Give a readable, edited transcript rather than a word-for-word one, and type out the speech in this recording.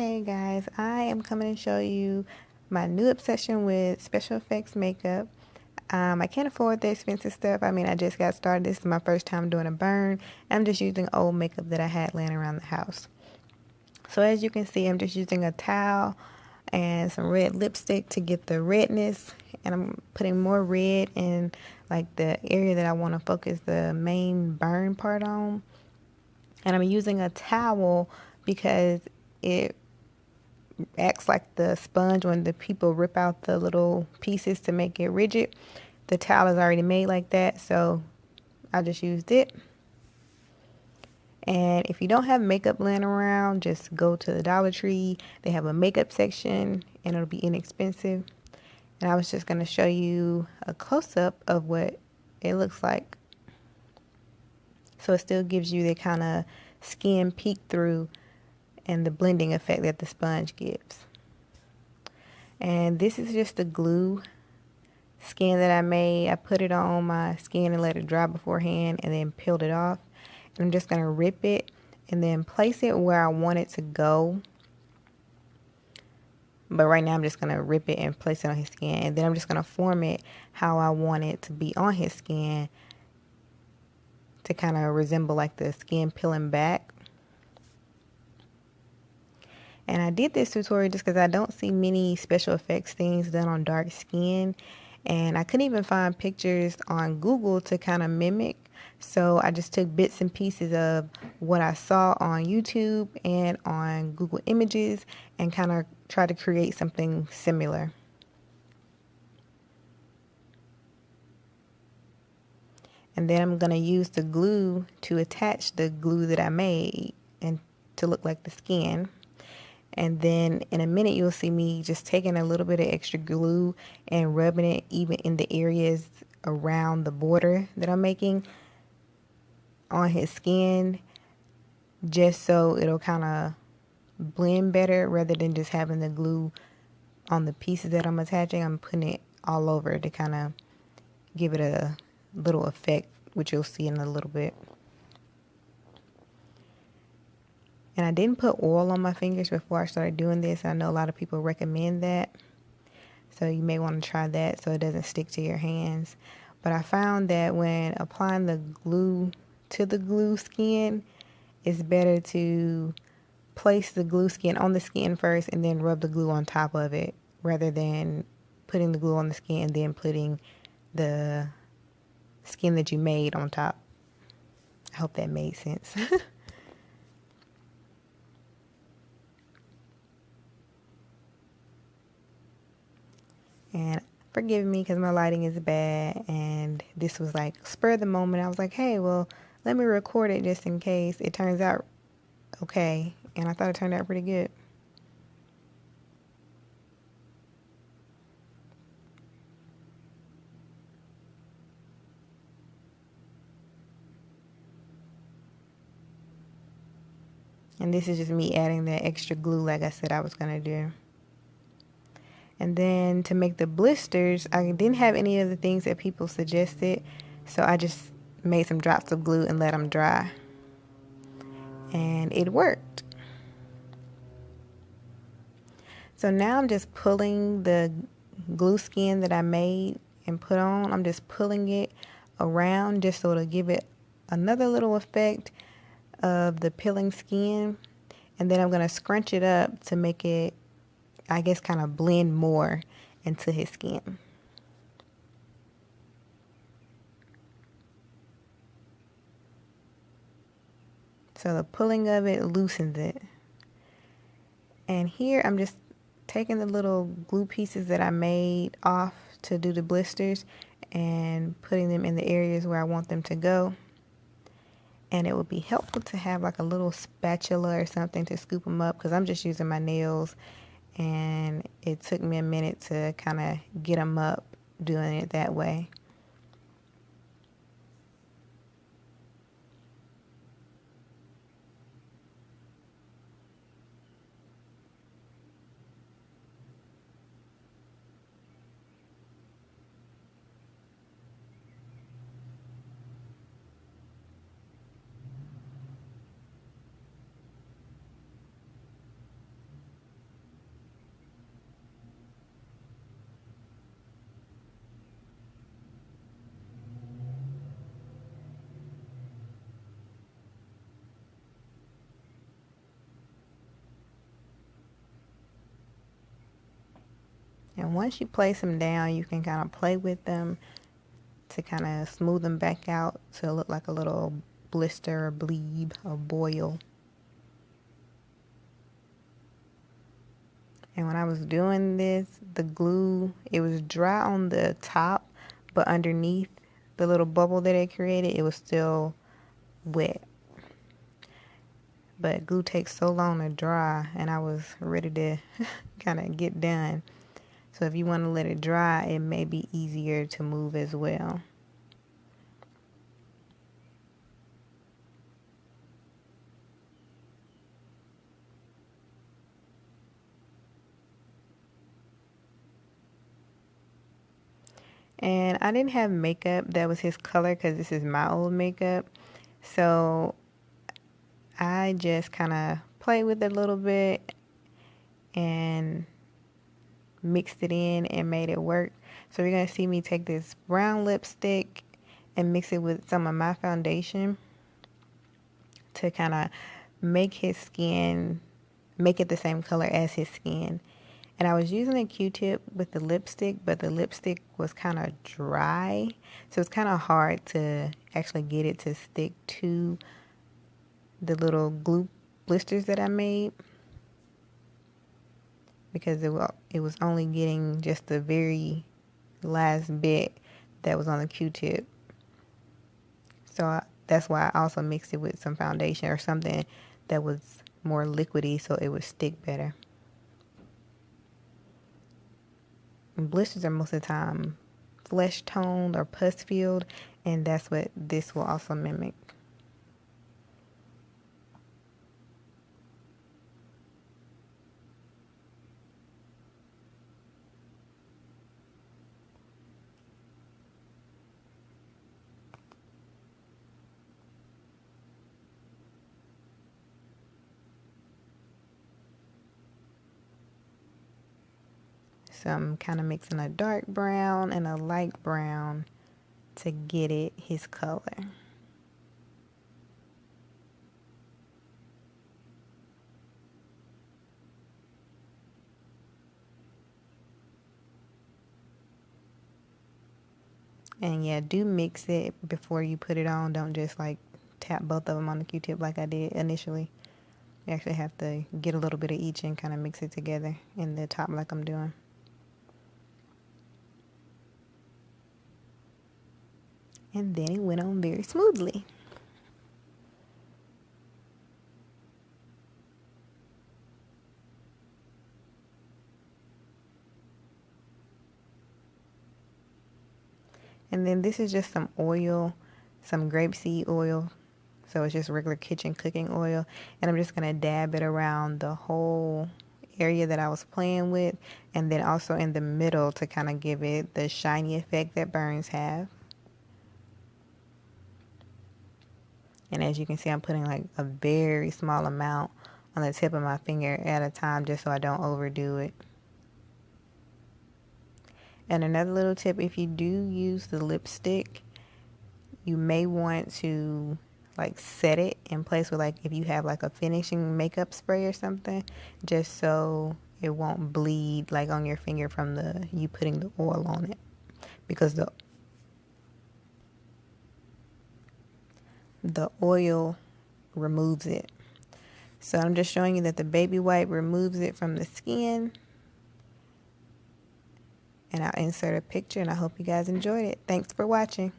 Hey guys, I am coming to show you my new obsession with special effects makeup. I can't afford the expensive stuff. I just got started. This is my first time doing a burn. I'm just using old makeup that I had laying around the house. So as you can see, I'm just using a towel and some red lipstick to get the redness. And I'm putting more red in like the area that I want to focus the main burn part on. And I'm using a towel because it acts like the sponge when the people rip out the little pieces to make it rigid. The towel is already made like that, so I just used it. And if you don't have makeup laying around, just go to the Dollar Tree. They have a makeup section and it'll be inexpensive. And I was just going to show you a close-up of what it looks like. So it still gives you the kind of skin peek through and the blending effect that the sponge gives. And this is just the glue skin that I made. I put it on my skin and let it dry beforehand and then peeled it off. And I'm just going to rip it and then place it where I want it to go. But right now I'm just going to rip it and place it on his skin. And then I'm just going to form it how I want it to be on his skin to kind of resemble like the skin peeling back. And I did this tutorial just because I don't see many special effects things done on dark skin. And I couldn't even find pictures on Google to kind of mimic. So I just took bits and pieces of what I saw on YouTube and on Google Images and kind of tried to create something similar. And then I'm going to use the glue to attach the glue that I made and to look like the skin. And then in a minute, you'll see me just taking a little bit of extra glue and rubbing it even in the areas around the border that I'm making on his skin, just so it'll kind of blend better rather than just having the glue on the pieces that I'm attaching. I'm putting it all over to kind of give it a little effect, which you'll see in a little bit. And I didn't put oil on my fingers before I started doing this. I know a lot of people recommend that. So you may want to try that so it doesn't stick to your hands. But I found that when applying the glue to the glue skin, it's better to place the glue skin on the skin first and then rub the glue on top of it rather than putting the glue on the skin and then putting the skin that you made on top. I hope that made sense. And forgive me because my lighting is bad, and this was like spur of the moment. I was like, hey, well, let me record it just in case it turns out okay. And I thought it turned out pretty good. And this is just me adding that extra glue like I said I was going to do. And then to make the blisters, I didn't have any of the things that people suggested, so I just made some drops of glue and let them dry. And it worked. So now I'm just pulling the glue skin that I made and put on. I'm just pulling it around just so to give it another little effect of the peeling skin. And then I'm going to scrunch it up to make it, I guess, kind of blend more into his skin. So the pulling of it loosens it. And here I'm just taking the little glue pieces that I made off to do the blisters and putting them in the areas where I want them to go. And it would be helpful to have like a little spatula or something to scoop them up because I'm just using my nails. And it took me a minute to kind of get them up doing it that way. And once you place them down, you can kind of play with them to kind of smooth them back out to look like a little blister or bleed or boil. And when I was doing this, the glue, it was dry on the top, but underneath the little bubble that it created, it was still wet. But glue takes so long to dry, and I was ready to kind of get done. So if you want to let it dry, it may be easier to move as well. And I didn't have makeup that was his color because this is my old makeup. So I just kind of played with it a little bit and mixed it in and made it work. So you're going to see me take this brown lipstick and mix it with some of my foundation to kind of make his skin, make it the same color as his skin. And I was using a Q-tip with the lipstick, but the lipstick was kind of dry. So it's kind of hard to actually get it to stick to the little glue blisters that I made, because it was only getting just the very last bit that was on the Q-tip. So that's why I also mixed it with some foundation or something that was more liquidy so it would stick better. And blisters are most of the time flesh toned or pus filled, and that's what this will also mimic. So I'm kind of mixing a dark brown and a light brown to get it his color. And yeah, do mix it before you put it on. Don't just like tap both of them on the Q-tip like I did initially. You actually have to get a little bit of each and kind of mix it together in the top like I'm doing. And then it went on very smoothly. And then this is just some oil, some grapeseed oil. So it's just regular kitchen cooking oil. And I'm just going to dab it around the whole area that I was playing with. And then also in the middle to kind of give it the shiny effect that burns have. And as you can see, I'm putting like a very small amount on the tip of my finger at a time just so I don't overdo it. And another little tip, if you do use the lipstick, you may want to like set it in place with, like, if you have like a finishing makeup spray or something, just so it won't bleed like on your finger from you putting the oil on it, because the oil removes it. So I'm just showing you that the baby wipe removes it from the skin. And I'll insert a picture, and I hope you guys enjoyed it. Thanks for watching.